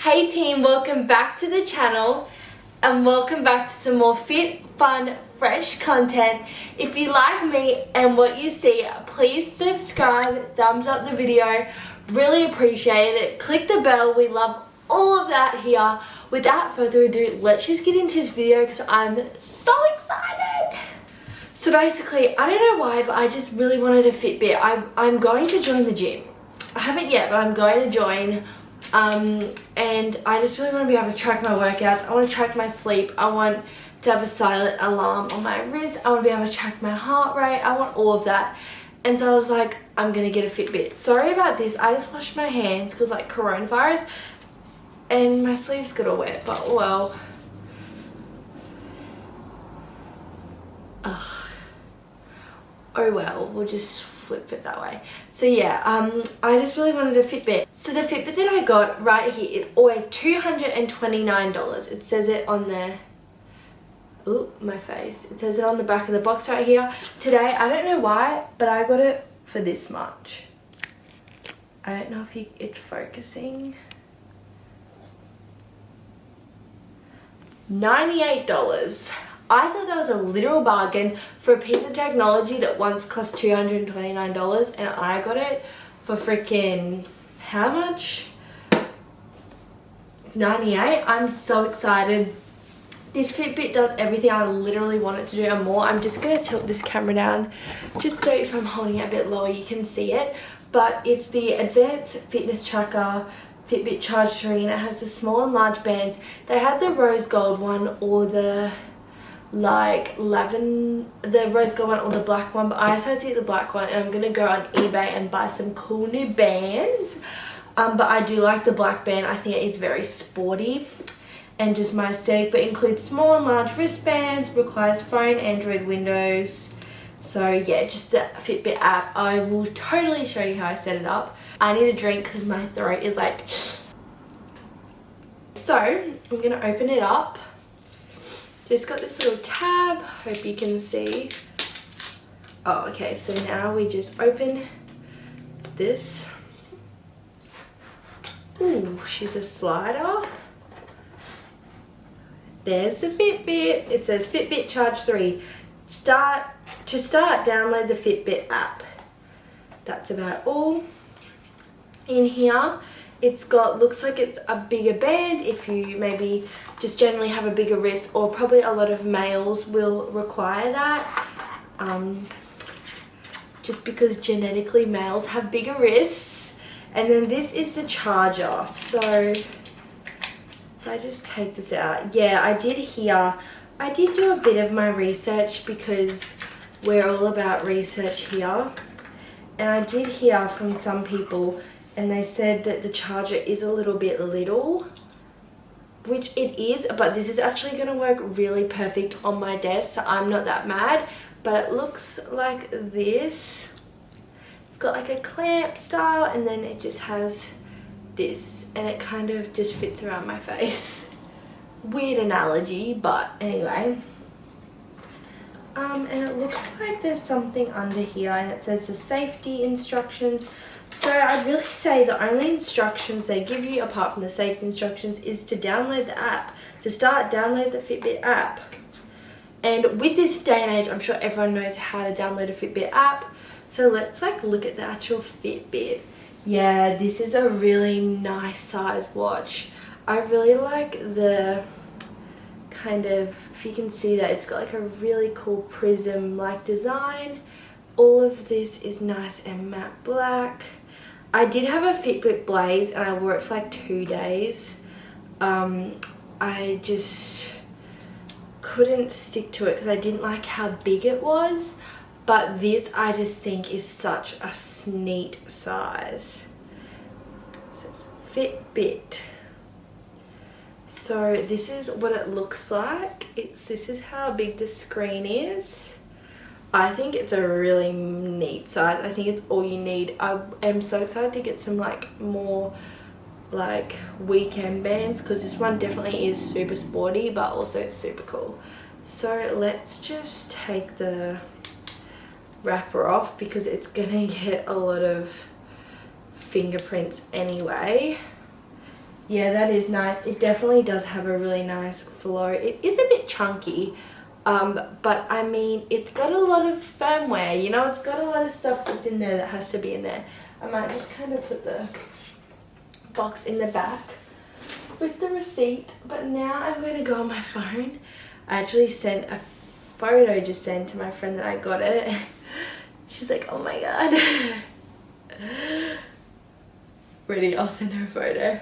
Hey team, welcome back to the channel and welcome back to some more fit, fun, fresh content. If you like me and what you see, please subscribe, thumbs up the video, really appreciate it. Click the bell, we love all of that here. Without further ado, let's just get into this video because I'm so excited. So basically, I don't know why, but I just really wanted a Fitbit. I'm going to join the gym. I haven't yet, but I'm going to join. And I just really want to be able to track my workouts. I want to track my sleep. I want to have a silent alarm on my wrist. I want to be able to track my heart rate. I want all of that. And so I was like, I'm going to get a Fitbit. Sorry about this. I just washed my hands because like coronavirus and my sleeves got all wet, but well. Ugh. Oh well, we'll just flip it that way. So yeah, I just really wanted a Fitbit. So the Fitbit that I got right here is always $229. It says it on the, ooh, my face. It says it on the back of the box right here. Today, I don't know why, but I got it for this much. I don't know if it's focusing. $98. I thought that was a literal bargain for a piece of technology that once cost $229, and I got it for freaking, how much? 98. I'm so excited. This Fitbit does everything I literally want it to do and more. I'm just going to tilt this camera down just so if I'm holding it a bit lower you can see it. But it's the Advanced Fitness Tracker Fitbit Charge 3, and it has the small and large bands. They had the rose gold one or the like the rose gold one or the black one, but I decided to get the black one, and I'm gonna go on eBay and buy some cool new bands. But I do like the black band. I think it is very sporty and just my aesthetic, but includes small and large wristbands, requires phone, Android, Windows. So yeah, just a Fitbit app. I will totally show you how I set it up. I need a drink because my throat is like. So I'm gonna open it up. Just got this little tab, hope you can see. Oh, okay, so now we just open this. Ooh, she's a slider. There's the Fitbit. It says Fitbit Charge 3. To start, download the Fitbit app. That's about all. In here, it's got, looks like it's a bigger band if you maybe just generally have a bigger wrist, or probably a lot of males will require that. Just because genetically males have bigger wrists. And then this is the charger. So if I just take this out, yeah, I did do a bit of my research because we're all about research here. And I did hear from some people, and they said that the charger is a little bit little, which it is, but this is actually going to work really perfect on my desk, so I'm not that mad. But it looks like this. It's got like a clamp style, and then it just has this, and it kind of just fits around my face. Weird analogy, but anyway. And it looks like there's something under here, and it says the safety instructions. So I'd really say the only instructions they give you apart from the safety instructions is to download the app. To start, download the Fitbit app. And with this day and age, I'm sure everyone knows how to download a Fitbit app. So let's like look at the actual Fitbit. Yeah, this is a really nice size watch. I really like the kind of, if you can see that, it's got like a really cool prism like design. All of this is nice and matte black. I did have a Fitbit Blaze and I wore it for like 2 days. I just couldn't stick to it because I didn't like how big it was. But this I just think is such a neat size. It says Fitbit. So this is what it looks like. This is how big the screen is. I think it's a really neat size. I think it's all you need. I am so excited to get some like more like weekend bands because this one definitely is super sporty but also super cool. So let's just take the wrapper off because it's gonna get a lot of fingerprints anyway. Yeah, that is nice. It definitely does have a really nice flow. It is a bit chunky, but I mean, it's got a lot of firmware, you know, it's got a lot of stuff that's in there that has to be in there. I might just kind of put the box in the back with the receipt, but now I'm going to go on my phone. I actually sent a photo just then to my friend that I got it. She's like, oh my god. Ready, I'll send her a photo.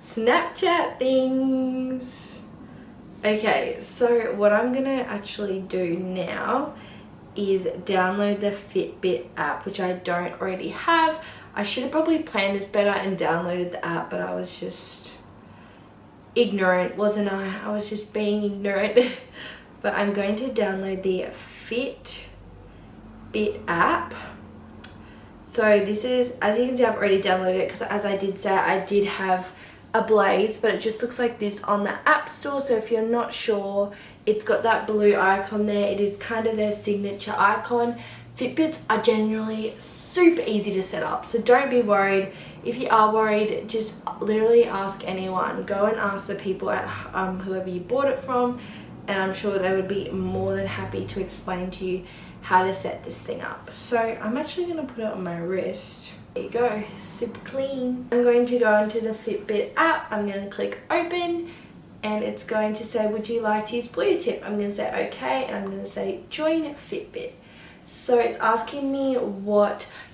Snapchat things. Okay, so what I'm gonna actually do now is download the Fitbit app, which I don't already have. I should have probably planned this better and downloaded the app, but I was just ignorant, wasn't I? I was just being ignorant. But I'm going to download the Fitbit app. So this is, as you can see, I've already downloaded it because, as I did say, I did have a Blaze, but it just looks like this on the App Store. So if you're not sure, it's got that blue icon there. It is kind of their signature icon. Fitbits are generally super easy to set up, so don't be worried. If you are worried, just literally ask anyone. Go and ask the people at whoever you bought it from, and I'm sure they would be more than happy to explain to you how to set this thing up. So I'm actually going to put it on my wrist. There you go, super clean. I'm going to go into the Fitbit app. I'm going to click open, and it's going to say, would you like to use Bluetooth? I'm going to say okay, and I'm going to say join Fitbit. So it's asking me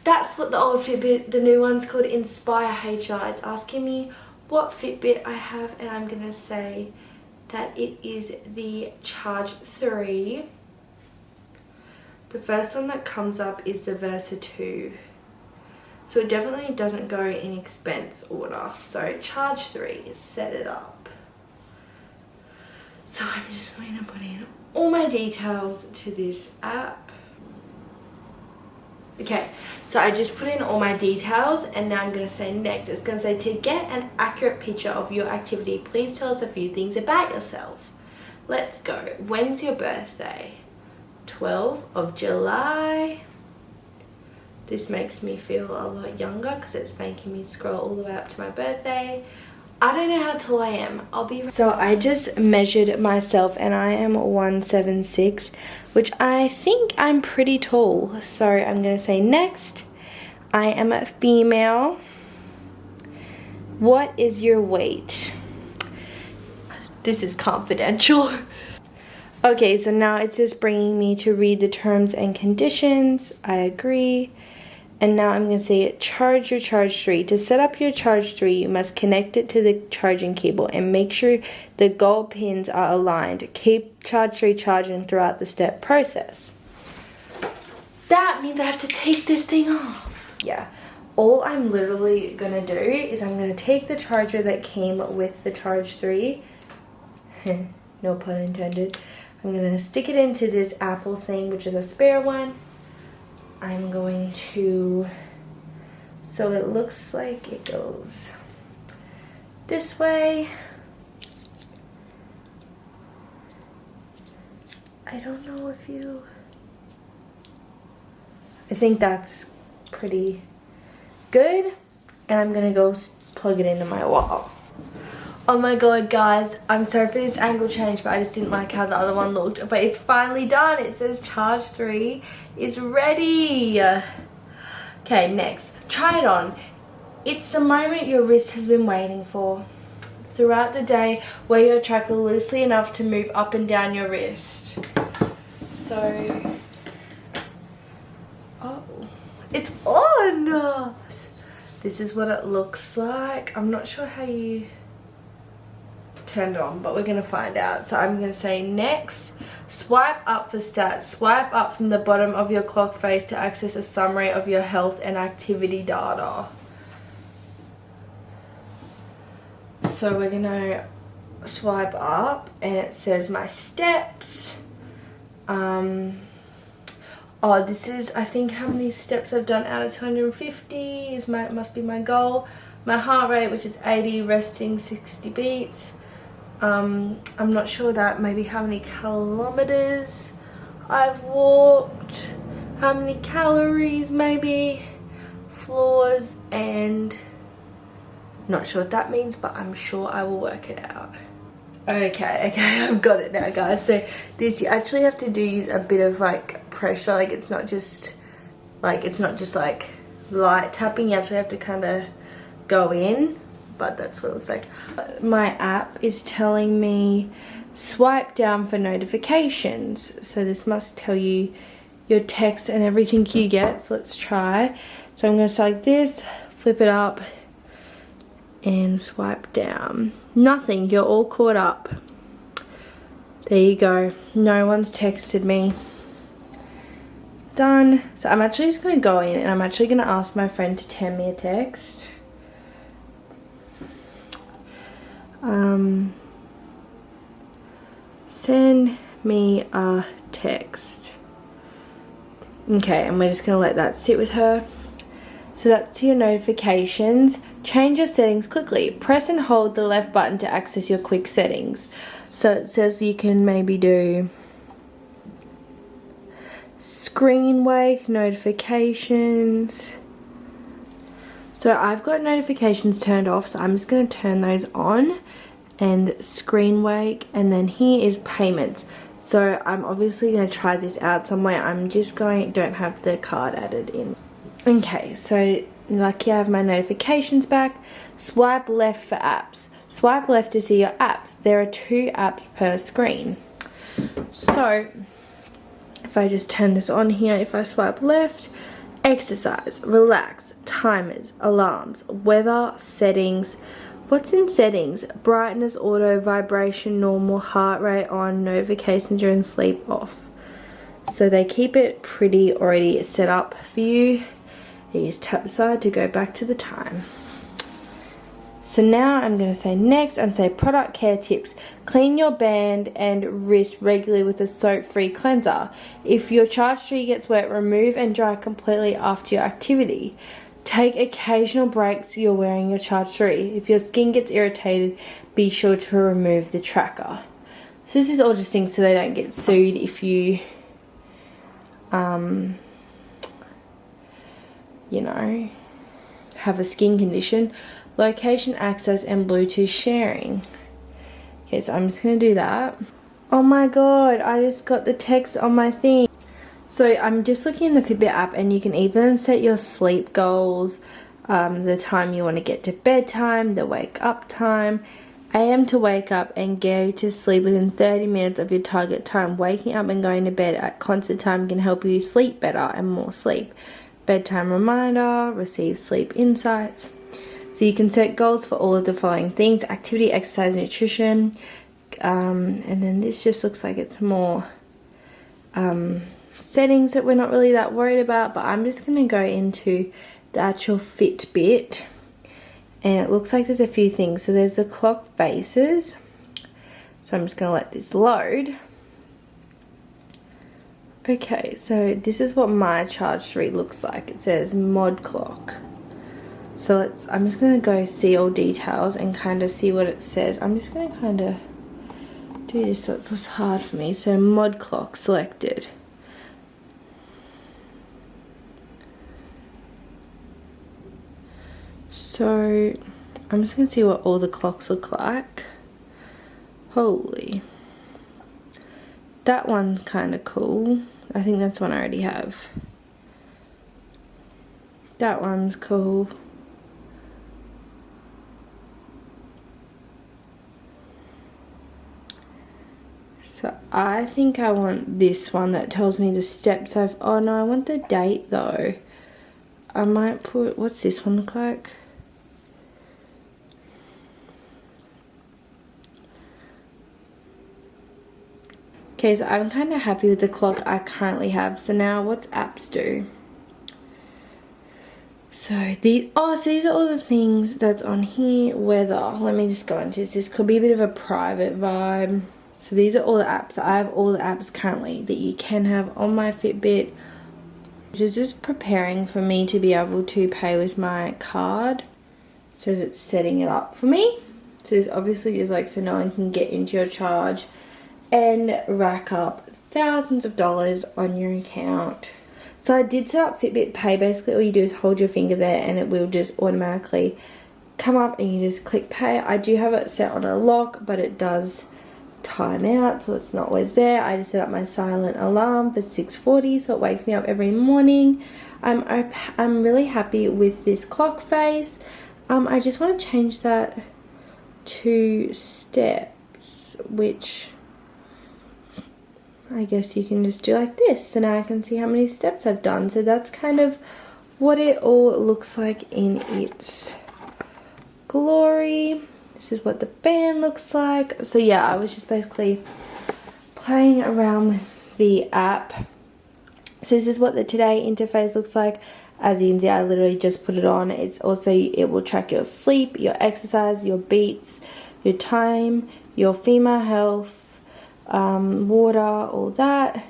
that's what the old Fitbit, the new one's called Inspire HR. It's asking me what Fitbit I have, and I'm going to say that it is the Charge 3. The first one that comes up is the Versa 2. So it definitely doesn't go in expense order. So Charge 3, set it up. So I'm just going to put in all my details to this app. Okay, so I just put in all my details, and now I'm going to say next. It's going to say, to get an accurate picture of your activity, please tell us a few things about yourself. Let's go. When's your birthday? 12th of July. This makes me feel a lot younger because it's making me scroll all the way up to my birthday. I don't know how tall I am. So I just measured myself, and I am 176, which I think I'm pretty tall. So I'm going to say next. I am a female. What is your weight? This is confidential. Okay, so now it's just bringing me to read the terms and conditions. I agree. And now I'm going to say charge your Charge 3. To set up your Charge 3, you must connect it to the charging cable and make sure the gold pins are aligned. Keep Charge 3 charging throughout the step process. That means I have to take this thing off. Yeah. All I'm literally going to do is I'm going to take the charger that came with the Charge 3. No pun intended. I'm going to stick it into this Apple thing, which is a spare one. I'm going to, so it looks like it goes this way. I don't know if you, I think that's pretty good. And I'm gonna go plug it into my wall. Oh my god, guys, I'm sorry for this angle change, but I just didn't like how the other one looked. But it's finally done. It says Charge 3 is ready. Okay, next. Try it on. It's the moment your wrist has been waiting for. Throughout the day, wear your tracker loosely enough to move up and down your wrist. So, oh, it's on. This is what it looks like. I'm not sure how you turned on, but we're gonna find out. So I'm gonna say next. Swipe up for stats. Swipe up from the bottom of your clock face to access a summary of your health and activity data. So we're gonna swipe up, and it says my steps. Oh, this is, I think, how many steps I've done out of 250 is must be my goal. My heart rate, which is 80, resting 60 beats. I'm not sure that, maybe how many kilometers I've walked, how many calories, maybe floors, and not sure what that means, but I'm sure I will work it out. Okay, I've got it now, guys. So this, you actually have to use a bit of like pressure, like it's not just like light tapping. You actually have to kind of go in, but that's what it looks like. My app is telling me swipe down for notifications, so this must tell you your text and everything you get. So let's try. So I'm going to select this, flip it up, and swipe down. Nothing, you're all caught up. There you go, no one's texted me. Done. So I'm actually just going to go in and I'm actually going to ask my friend to send me a text. Send me a text. Okay, and we're just going to let that sit with her. So that's your notifications. Change your settings quickly. Press and hold the left button to access your quick settings. So it says you can maybe do screen wake, notifications. So I've got notifications turned off, so I'm just going to turn those on, and screen wake, and then here is payments. So I'm obviously going to try this out somewhere. I'm just don't have the card added in. Okay, so lucky I have my notifications back. Swipe left for apps. Swipe left to see your apps. There are 2 apps per screen. So if I just turn this on here, if I swipe left, exercise, relax, timers, alarms, weather, settings. What's in settings? Brightness, auto, vibration, normal, heart rate on, notifications during sleep off. So they keep it pretty already set up for you. You just tap the side to go back to the time. So now I'm going to say next, I'm going to say product care tips. Clean your band and wrist regularly with a soap-free cleanser. If your charge tree gets wet, remove and dry completely after your activity. Take occasional breaks you're wearing your charge tree. If your skin gets irritated, be sure to remove the tracker. So this is all just things so they don't get sued if you, you know, have a skin condition. Location access and Bluetooth sharing. Okay, so I'm just going to do that. Oh my god, I just got the text on my thing. So I'm just looking in the Fitbit app, and you can even set your sleep goals, the time you want to get to bedtime, the wake up time, AM to wake up and go to sleep within 30 minutes of your target time. Waking up and going to bed at constant time can help you sleep better and more sleep. Bedtime reminder, receive sleep insights. So you can set goals for all of the following things: activity, exercise, nutrition, and then this just looks like it's more settings that we're not really that worried about, but I'm just going to go into the actual Fitbit, and it looks like there's a few things. So there's the clock faces, so I'm just going to let this load. Okay, so this is what my charge tree looks like. It says mod clock. So I'm just going to go see all details and kind of see what it says. I'm just going to kind of do this so it's less hard for me. So mod clock selected. So I'm just going to see what all the clocks look like. Holy. That one's kind of cool. I think that's one I already have. That one's cool. So I think I want this one that tells me the steps I've... Oh no, I want the date though. I might put... What's this one look like? Okay, so I'm kind of happy with the clock I currently have. So now what's apps do? So these are all the things that's on here. Weather. Let me just go into this. This could be a bit of a private vibe. So these are all the apps. I have all the apps currently that you can have on my Fitbit. This is just preparing for me to be able to pay with my card. It says it's setting it up for me. So this obviously is like so no one can get into your charge and rack up thousands of dollars on your account. So I did set up Fitbit Pay. Basically all you do is hold your finger there and it will just automatically come up and you just click pay. I do have it set on a lock, but it does time out, so it's not always there. I just set up my silent alarm for 6:40, so it wakes me up every morning. I'm really happy with this clock face. I just want to change that to steps, which I guess you can just do like this. So now I can see how many steps I've done. So that's kind of what it all looks like in its glory. This is what the band looks like. So yeah, I was just basically playing around with the app. So this is what the Today interface looks like. As you can see, I literally just put it on. It's also, it will track your sleep, your exercise, your beats, your time, your female health, water, all that.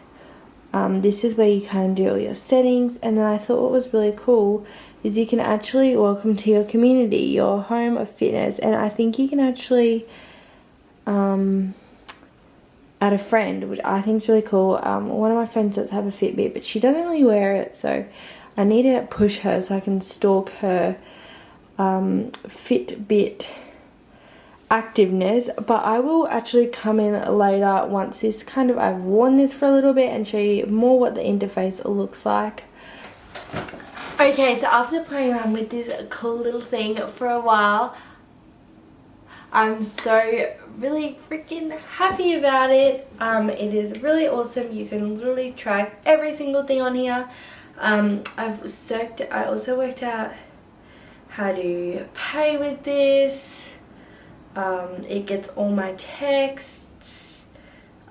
This is where you kind of do all your settings. And then I thought what was really cool is you can actually welcome to your community, your home of fitness. And I think you can actually add a friend, which I think is really cool. One of my friends does have a Fitbit, but she doesn't really wear it, so I need to push her so I can stalk her Fitbit activeness. But I will actually come in later once this kind of, I've worn this for a little bit, and show you more what the interface looks like. Okay, so after playing around with this cool little thing for a while, I'm so really freaking happy about it. It is really awesome. You can literally track every single thing on here. I also worked out how to pay with this. It gets all my texts.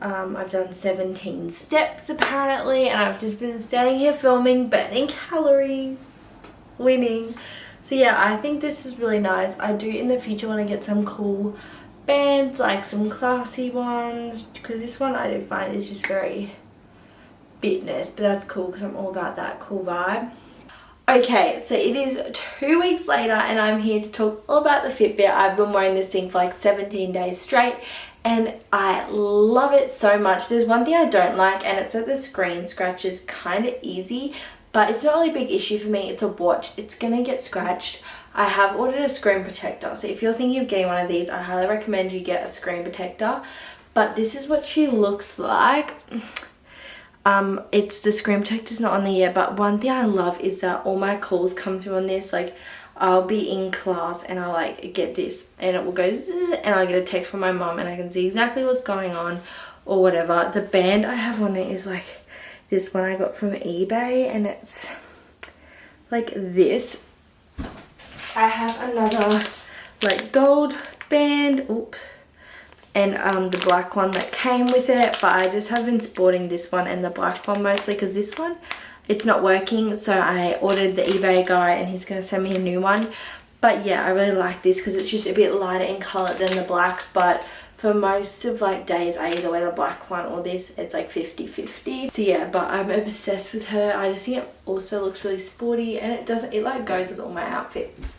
I've done 17 steps apparently, and I've just been standing here filming, burning calories, winning. So yeah, I think this is really nice. I do in the future want to get some cool bands, like some classy ones, because this one I do find is just very fitness, but that's cool because I'm all about that cool vibe. Okay, so it is 2 weeks later and I'm here to talk all about the Fitbit. I've been wearing this thing for like 17 days straight and I love it so much. There's one thing I don't like, and it's that the screen scratch is kind of easy, but it's not really a big issue for me. It's a watch. It's gonna get scratched. I have ordered a screen protector, so if you're thinking of getting one of these, I highly recommend you get a screen protector. But this is what she looks like. It's the screen protector's not on there yet, but one thing I love is that all my calls come through on this. Like, I'll be in class and I'll like get this and it will go zzz, and I'll get a text from my mum and I can see exactly what's going on or whatever. The band I have on it is like this one I got from eBay, and it's like this. I have another like gold band, and the black one that came with it, but I just have been sporting this one and the black one mostly because this one, it's not working, so I ordered the eBay guy and he's gonna send me a new one. But yeah, I really like this because it's just a bit lighter in color than the black, but for most of like days I either wear the black one or this. It's like 50-50. So yeah, but I'm obsessed with her. I just think it also looks really sporty, and it like goes with all my outfits.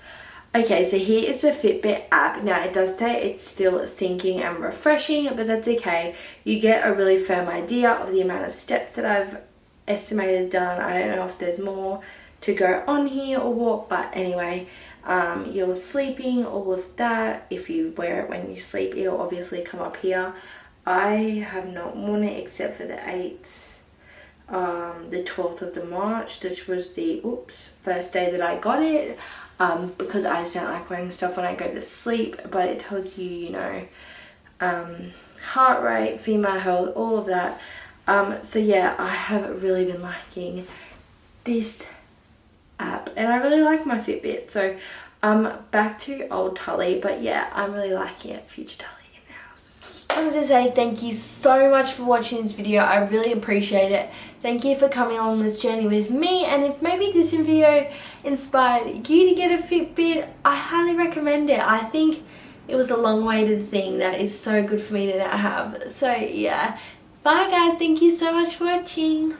Okay, so here is the Fitbit app. Now it does say it's still syncing and refreshing, but that's okay. You get a really firm idea of the amount of steps that I've estimated done. I don't know if there's more to go on here or what, but anyway, you're sleeping, all of that. If you wear it when you sleep, it'll obviously come up here. I have not worn it except for the 8th, the 12th of the March, which was the first day that I got it. Because I just don't like wearing stuff when I go to sleep, but it tells you, you know, heart rate, female health, all of that. So yeah, I have really been liking this app, and I really like my Fitbit. So back to old Tully, but yeah, I'm really liking it. Future Tully in the house. I wanted to say thank you so much for watching this video. I really appreciate it. Thank you for coming on this journey with me, and if maybe this video inspired you to get a Fitbit, I highly recommend it. I think it was a long-awaited thing that is so good for me to have. So yeah, bye guys, thank you so much for watching.